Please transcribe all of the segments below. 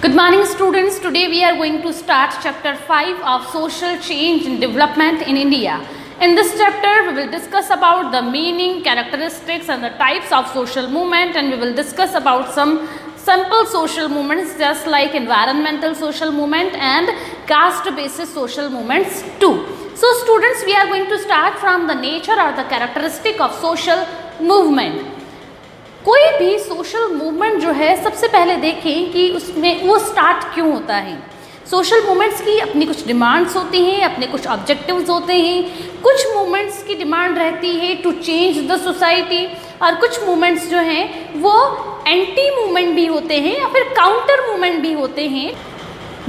Good morning students. Today we are going to start chapter 5 of social change and development in India. In this chapter we will discuss about the meaning, characteristics and the types of social movement, and we will discuss about some simple social movements just like environmental social movement and caste basis social movements too. So students, we are going to start from the nature or the characteristic of social movement. कोई भी social movement जो है सबसे पहले देखें कि उसमें वो स्टार्ट क्यों होता है। सोशल मूवमेंट्स की अपनी कुछ डिमांड्स होती हैं, अपने कुछ ऑब्जेक्टिव्स होते हैं। कुछ मूवमेंट्स की डिमांड रहती है टू चेंज द सोसाइटी, और कुछ मूवमेंट्स जो हैं वो एंटी मूवमेंट भी होते हैं या फिर काउंटर मूवमेंट भी होते हैं।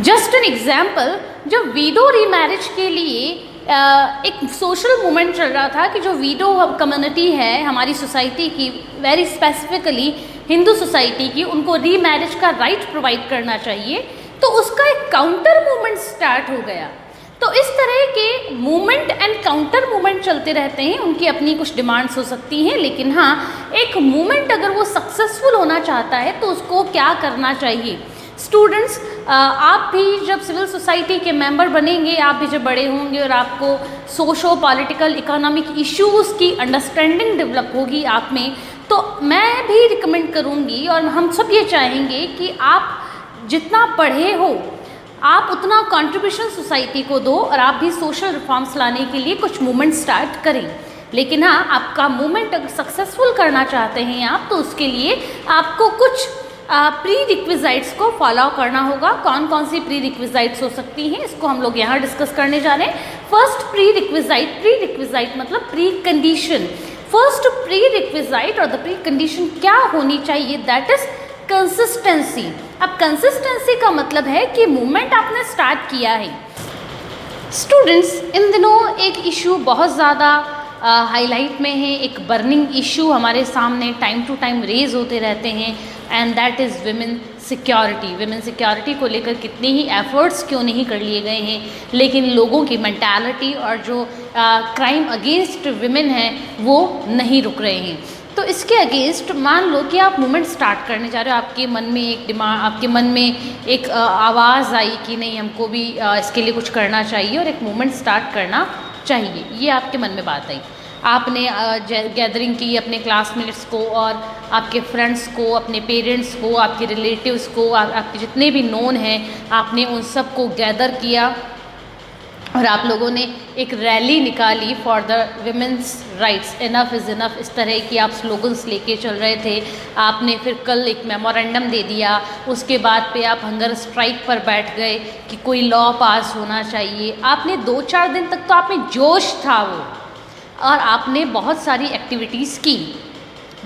जस्ट एन एग्जाम्पल, जब वीडो रीमैरिज के लिए एक सोशल मूवमेंट चल रहा था कि जो वीडो कम्युनिटी है हमारी सोसाइटी की, वेरी स्पेसिफिकली हिंदू सोसाइटी की, उनको रीमैरिज का राइट प्रोवाइड करना चाहिए, तो उसका एक काउंटर मूवमेंट स्टार्ट हो गया। तो इस तरह के मूवमेंट एंड काउंटर मूवमेंट चलते रहते हैं। उनकी अपनी कुछ डिमांड्स हो सकती हैं, लेकिन हाँ, एक मूवमेंट अगर वो सक्सेसफुल होना चाहता है तो उसको क्या करना चाहिए। स्टूडेंट्स, आप भी जब सिविल सोसाइटी के मेंबर बनेंगे, आप भी जब बड़े होंगे और आपको सोशो पॉलिटिकल इकोनॉमिक इश्यूज़ की अंडरस्टैंडिंग डेवलप होगी आप में, तो मैं भी रिकमेंड करूँगी और हम सब ये चाहेंगे कि आप जितना पढ़े हो आप उतना कंट्रीब्यूशन सोसाइटी को दो और आप भी सोशल रिफॉर्म्स लाने के लिए कुछ मूवमेंट स्टार्ट करें। लेकिन हाँ, आपका मूवमेंट अगर सक्सेसफुल करना चाहते हैं आप, तो उसके लिए आपको कुछ प्री रिक्विज़ाइट्स को फॉलो करना होगा। कौन कौन सी प्री रिक्विज़ाइट्स हो सकती हैं, इसको हम लोग यहाँ डिस्कस करने जा रहे हैं। फर्स्ट प्री रिक्विज़ाइट मतलब प्री कंडीशन। फर्स्ट प्री रिक्विज़ाइट और द प्री कंडीशन क्या होनी चाहिए, दैट इज़ कंसिस्टेंसी। अब कंसिस्टेंसी का मतलब है कि मूवमेंट आपने स्टार्ट किया है। स्टूडेंट्स, इन दिनों एक इशू बहुत ज़्यादा हाईलाइट में है, एक बर्निंग इशू हमारे सामने टाइम टू टाइम रेज होते रहते हैं, and that is women security. Women security को लेकर कितने ही एफर्ट्स क्यों नहीं कर लिए गए हैं, लेकिन लोगों की मेंटालिटी और जो क्राइम अगेंस्ट विमेन है वो नहीं रुक रहे हैं। तो इसके अगेंस्ट मान लो कि आप मूवमेंट स्टार्ट करने जा रहे हो, आपके मन में एक डिमांड, आपके मन में एक आवाज़ आई कि नहीं, हमको भी इसके लिए कुछ करना चाहिए और एक मूवमेंट स्टार्ट करना चाहिए। ये आपके मन में बात आई, आपने गैदरिंग की अपने क्लासमेट्स को और आपके फ्रेंड्स को, अपने पेरेंट्स को, आपके रिलेटिव्स को, आपके जितने भी नोन हैं, आपने उन सब को गैदर किया और आप लोगों ने एक रैली निकाली for the women's rights, enough is enough, इस तरह की आप स्लोगन्स लेके चल रहे थे। आपने फिर कल एक मेमोरेंडम दे दिया, उसके बाद पे आप हंगर स्ट्राइक पर बैठ गए कि कोई लॉ पास होना चाहिए। आपने 2-4 दिन तक तो आप में जोश था वो, और आपने बहुत सारी एक्टिविटीज़ की,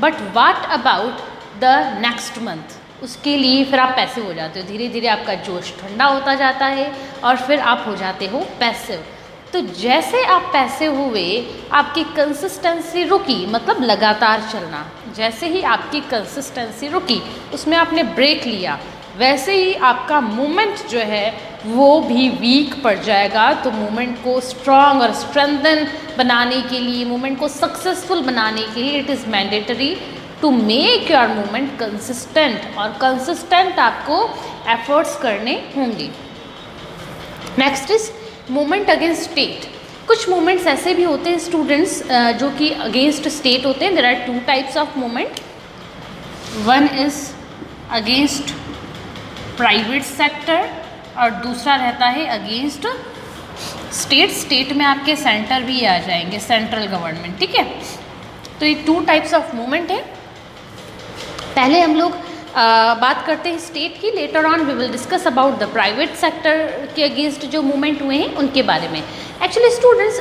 but what about the next month, उसके लिए फिर आप पैसिव हो जाते हो। धीरे धीरे आपका जोश ठंडा होता जाता है और फिर आप हो जाते हो पैसिव। तो जैसे आप पैसिव हुए, आपकी कंसिस्टेंसी रुकी, मतलब लगातार चलना। जैसे ही आपकी कंसिस्टेंसी रुकी, उसमें आपने ब्रेक लिया, वैसे ही आपका मूवमेंट जो है वो भी वीक पड़ जाएगा। तो मूवमेंट को स्ट्रॉन्ग और स्ट्रेंथन बनाने के लिए, मूवमेंट को सक्सेसफुल बनाने के लिए, it is mandatory to make your movement consistent, और कंसिस्टेंट आपको एफर्ट्स करने होंगे। Next is movement against state. कुछ मूवमेंट्स ऐसे भी होते हैं स्टूडेंट्स जो कि अगेंस्ट स्टेट होते हैं। There are 2 types of movement. One is against private sector और दूसरा रहता है अगेंस्ट स्टेट। स्टेट में आपके सेंटर भी आ जाएंगे, सेंट्रल गवर्नमेंट, ठीक है। तो ये 2 टाइप्स ऑफ मूवमेंट है। पहले हम लोग बात करते हैं स्टेट की, later on we will discuss about the private sector के अगेंस्ट जो मूवमेंट हुए हैं उनके बारे में। एक्चुअली स्टूडेंट्स,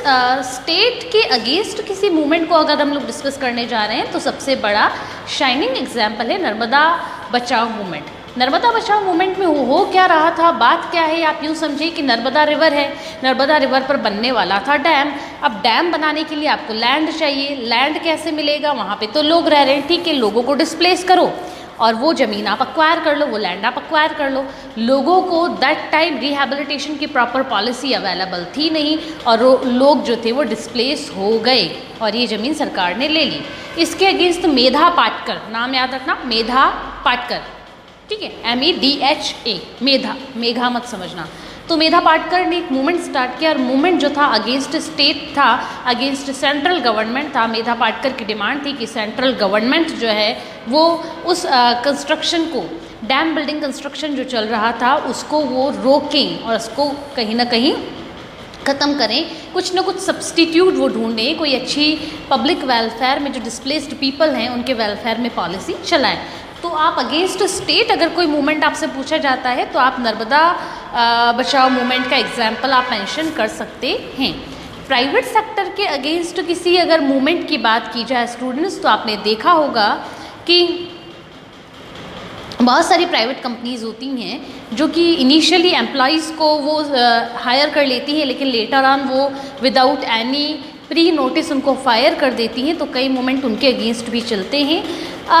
स्टेट के अगेंस्ट किसी मूवमेंट को अगर हम लोग डिस्कस करने जा रहे हैं तो सबसे बड़ा शाइनिंग एग्जाम्पल है नर्मदा बचाओ मूवमेंट। नर्मदा बचाओ मूवमेंट में हो क्या रहा था, बात क्या है, आप यूँ समझिए कि नर्मदा रिवर है, नर्मदा रिवर पर बनने वाला था डैम। अब डैम बनाने के लिए आपको लैंड चाहिए। लैंड कैसे मिलेगा, वहाँ पे तो लोग रह रहे हैं, ठीक है, लोगों को डिस्प्लेस करो और वो ज़मीन आप अक्वायर कर लो, वो लैंड आप अक्वायर कर लो। लोगों को दैट टाइम रिहेबिलिटेशन की प्रॉपर पॉलिसी अवेलेबल थी नहीं, और लोग जो थे वो डिस्प्लेस हो गए और ये ज़मीन सरकार ने ले ली। इसके अगेंस्ट मेधा पाटकर, नाम याद रखना, मेधा पाटकर, ठीक है, MEDHA, मेधा, मेघा मत समझना। तो मेधा पाटकर ने एक मूवमेंट स्टार्ट किया और मूवमेंट जो था अगेंस्ट स्टेट था, अगेंस्ट सेंट्रल गवर्नमेंट था। मेधा पाटकर की डिमांड थी कि सेंट्रल गवर्नमेंट जो है वो उस कंस्ट्रक्शन को, डैम बिल्डिंग कंस्ट्रक्शन जो चल रहा था उसको वो रोकें और उसको कहीं ना कहीं ख़त्म करें, कुछ ना कुछ सब्सटीट्यूट वो ढूंढें, कोई अच्छी पब्लिक वेलफेयर में जो डिस्प्लेस्ड पीपल हैं उनके वेलफेयर में पॉलिसी चलाएं। तो आप अगेंस्ट स्टेट अगर कोई मूवमेंट आपसे पूछा जाता है तो आप नर्मदा बचाओ मूवमेंट का एग्जाम्पल आप मेंशन कर सकते हैं। प्राइवेट सेक्टर के अगेंस्ट किसी अगर मूवमेंट की बात की जाए स्टूडेंट्स, तो आपने देखा होगा कि बहुत सारी प्राइवेट कंपनीज़ होती हैं जो कि इनिशियली एम्प्लॉयज़ को वो हायर कर लेती है, लेकिन लेटर ऑन वो विदाउट एनी प्री नोटिस उनको फायर कर देती हैं। तो कई मूवमेंट उनके अगेंस्ट भी चलते हैं।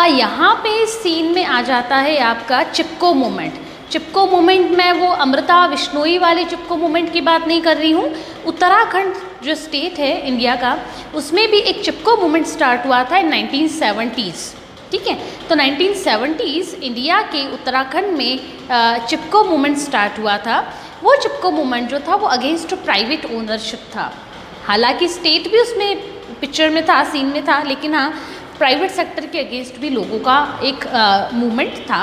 यहाँ पे सीन में आ जाता है आपका चिपको मूवमेंट। चिपको मूवमेंट में वो अमृता बिश्नोई वाले चिपको मूवमेंट की बात नहीं कर रही हूँ। उत्तराखंड जो स्टेट है इंडिया का, उसमें भी एक चिपको मूवमेंट स्टार्ट हुआ था इन 1970s। ठीक है, तो 1970s इंडिया के उत्तराखंड में चिपको मूवमेंट स्टार्ट हुआ था। वो चिपको मूवमेंट जो था वो अगेंस्ट प्राइवेट ओनरशिप था। हालांकि स्टेट भी उसमें पिक्चर में था, सीन में था, लेकिन हाँ प्राइवेट सेक्टर के अगेंस्ट भी लोगों का एक मूवमेंट था।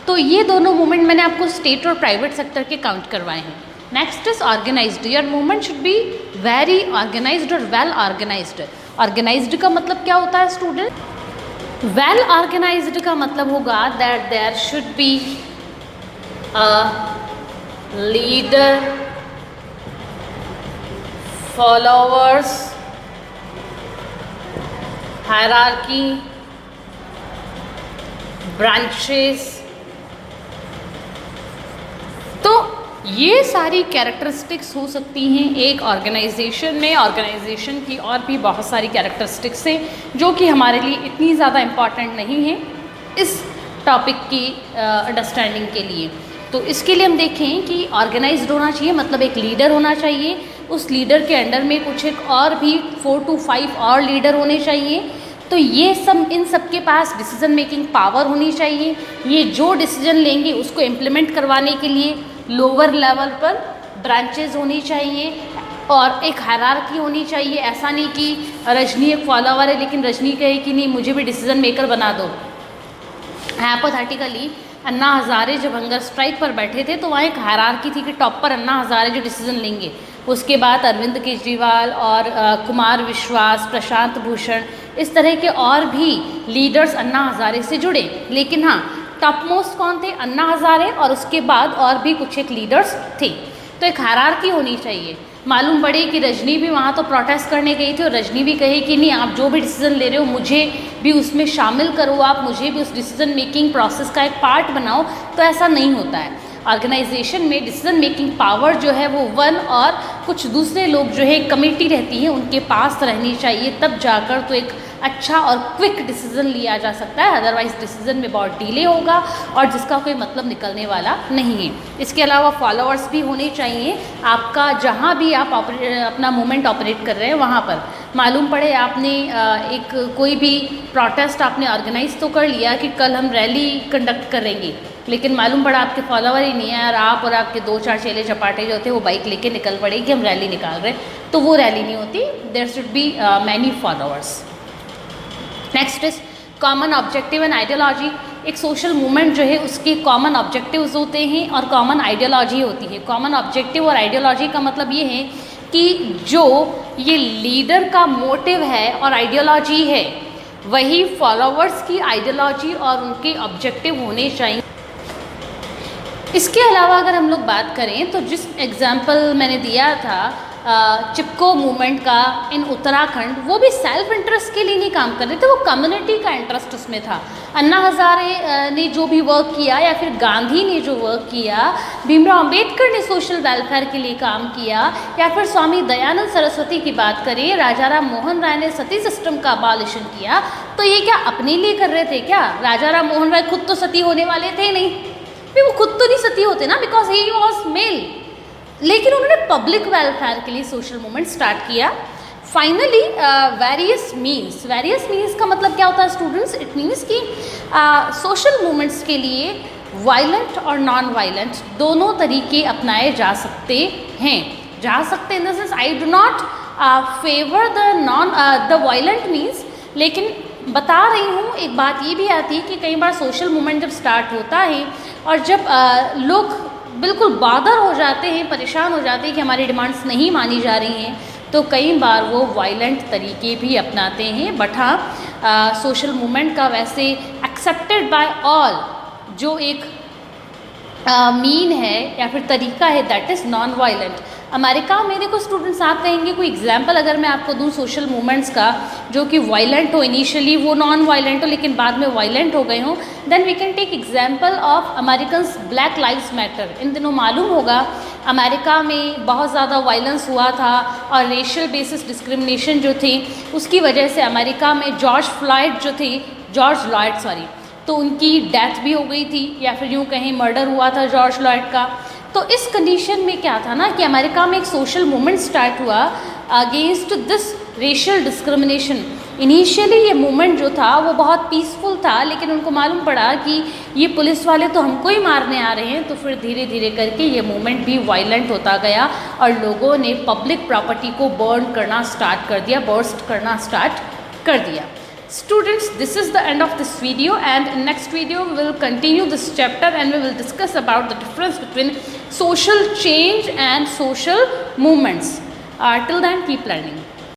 तो ये दोनों मूवमेंट मैंने आपको स्टेट और प्राइवेट सेक्टर के काउंट करवाए हैं। Next is organised. Your movement should be very organised और वेल ऑर्गेनाइज्ड। ऑर्गेनाइज्ड का मतलब क्या होता है स्टूडेंट? वेल ऑर्गेनाइज्ड का मतलब होगा that there should be a leader, followers, hierarchy, branches. तो ये सारी कैरेक्टरिस्टिक्स हो सकती हैं एक ऑर्गेनाइजेशन में। ऑर्गेनाइजेशन की और भी बहुत सारी कैरेक्टरिस्टिक्स हैं जो कि हमारे लिए इतनी ज़्यादा इम्पॉर्टेंट नहीं है इस टॉपिक की अंडरस्टैंडिंग के लिए। तो इसके लिए हम देखें कि ऑर्गेनाइज्ड होना चाहिए, मतलब एक लीडर होना चाहिए, उस लीडर के अंडर में कुछ एक और भी 4 to 5 और लीडर होने चाहिए। तो ये सब, इन सब के पास डिसीजन मेकिंग पावर होनी चाहिए। ये जो डिसीजन लेंगे उसको इम्प्लीमेंट करवाने के लिए लोअर लेवल पर ब्रांचेज होनी चाहिए और एक हायरार्की होनी चाहिए। ऐसा नहीं कि रजनी एक फॉलोवर है लेकिन रजनी कहे कि नहीं मुझे भी डिसीजन मेकर बना दो। हाइपोथेटिकली अन्ना हज़ारे जब हंगर स्ट्राइक पर बैठे थे तो वहाँ एक हायरार्की थी कि टॉप पर अन्ना हज़ारे जो डिसीजन लेंगे, उसके बाद अरविंद केजरीवाल और कुमार विश्वास, प्रशांत भूषण, इस तरह के और भी लीडर्स अन्ना हज़ारे से जुड़े। लेकिन हाँ, टॉप मोस्ट कौन थे? अन्ना हज़ारे, और उसके बाद और भी कुछ एक लीडर्स थे। तो एक हायरार्की होनी चाहिए। मालूम पड़े कि रजनी भी वहाँ तो प्रोटेस्ट करने गई थी और रजनी भी कहे कि नहीं आप जो भी डिसीज़न ले रहे हो मुझे भी उसमें शामिल करो, आप मुझे भी उस डिसीज़न मेकिंग प्रोसेस का एक पार्ट बनाओ। तो ऐसा नहीं होता है। ऑर्गेनाइजेशन में डिसीजन मेकिंग पावर जो है वो वन और कुछ दूसरे लोग जो है कमेटी रहती है उनके पास रहनी चाहिए, तब जाकर तो एक अच्छा और क्विक डिसीजन लिया जा सकता है। अदरवाइज डिसीजन में बहुत डिले होगा और जिसका कोई मतलब निकलने वाला नहीं है। इसके अलावा फॉलोअर्स भी होने चाहिए। आपका जहाँ भी आप अपना मूवमेंट ऑपरेट कर रहे हैं वहाँ पर मालूम पड़े आपने एक कोई भी प्रोटेस्ट आपने ऑर्गेनाइज तो कर लिया कि कल हम रैली कंडक्ट करेंगे, लेकिन मालूम पड़ा आपके फॉलोवर ही नहीं है और आप और आपके 2-4 चेले चपाटे जो थे वो बाइक लेके निकल पड़े कि हम रैली निकाल रहे हैं, तो वो रैली नहीं होती। There should be many followers. Next is common objective and ideology. एक सोशल मूवमेंट जो है उसके कॉमन ऑब्जेक्टिव्स होते हैं और कॉमन आइडियोलॉजी होती है। कॉमन ऑब्जेक्टिव और आइडियोलॉजी का मतलब ये है कि जो ये लीडर का मोटिव है और आइडियोलॉजी है वही फॉलोअर्स की आइडियोलॉजी और उनके ऑब्जेक्टिव होने चाहिए। इसके अलावा अगर हम लोग बात करें तो जिस एग्जाम्पल मैंने दिया था चिपको मूवमेंट का इन उत्तराखंड, वो भी सेल्फ इंटरेस्ट के लिए नहीं काम कर रहे थे, वो कम्युनिटी का इंटरेस्ट उसमें था। अन्ना हज़ारे ने जो भी वर्क किया या फिर गांधी ने जो वर्क किया, भीमराव अंबेडकर ने सोशल वेलफेयर के लिए काम किया, या फिर स्वामी दयानंद सरस्वती की बात करें, राजा राम मोहन राय ने सती सिस्टम का अबॉलिशन किया, तो ये क्या अपने लिए कर रहे थे क्या? राजा राम मोहन राय खुद तो सती होने वाले थे नहीं, वो खुद तो नहीं सती होते ना, बिकॉज ही वॉज मेल, लेकिन उन्होंने पब्लिक वेलफेयर के लिए सोशल मूवमेंट स्टार्ट किया। फाइनली वेरियस मीन्स का मतलब क्या होता है स्टूडेंट्स? इट मीन्स कि सोशल मूवमेंट्स के लिए वायलेंट और नॉन वायलेंट दोनों तरीके अपनाए जा सकते हैं। जा सकते in the sense I do not favour the violent means, लेकिन बता रही हूँ एक बात ये भी आती है कि कई बार सोशल मूवमेंट जब स्टार्ट होता है और जब लोग बिल्कुल बादर हो जाते हैं, परेशान हो जाते हैं कि हमारी डिमांड्स नहीं मानी जा रही हैं, तो कई बार वो वायलेंट तरीके भी अपनाते हैं। बट हाँ, सोशल मूवमेंट का वैसे एक्सेप्टेड बाय ऑल जो एक मीन है या फिर तरीका है that is non violent. America में देखो स्टूडेंट्स, आप कहेंगे कोई एग्जाम्पल अगर मैं आपको दूँ सोशल मूवमेंट्स का जो कि वायलेंट हो, इनिशियली वो नॉन वायलेंट हो लेकिन बाद में वायलेंट हो गए हों, then we can take example of Americans Black Lives Matter. इन दिनों मालूम होगा अमेरिका में बहुत ज़्यादा वायलेंस हुआ था और रेशियल बेसिस डिस्क्रिमिनेशन जो थी उसकी वजह से अमेरिका में जॉर्ज लॉयड तो उनकी डेथ भी हो गई थी, या फिर यूँ कहें मर्डर हुआ था जॉर्ज लॉयड का। तो इस कंडीशन में क्या था ना कि अमेरिका में एक सोशल मूवमेंट स्टार्ट हुआ against this racial discrimination. Initially ये मूवमेंट जो था वो बहुत पीसफुल था, लेकिन उनको मालूम पड़ा कि ये पुलिस वाले तो हमको ही मारने आ रहे हैं, तो फिर धीरे धीरे करके ये मूवमेंट भी वायलेंट होता गया और लोगों ने पब्लिक प्रॉपर्टी को बर्न करना स्टार्ट कर दिया, बर्स्ट करना स्टार्ट कर दिया। Students, this is the end of this video, and in next video we will continue this chapter and we will discuss about the difference between social change and social movements. Till then, keep learning.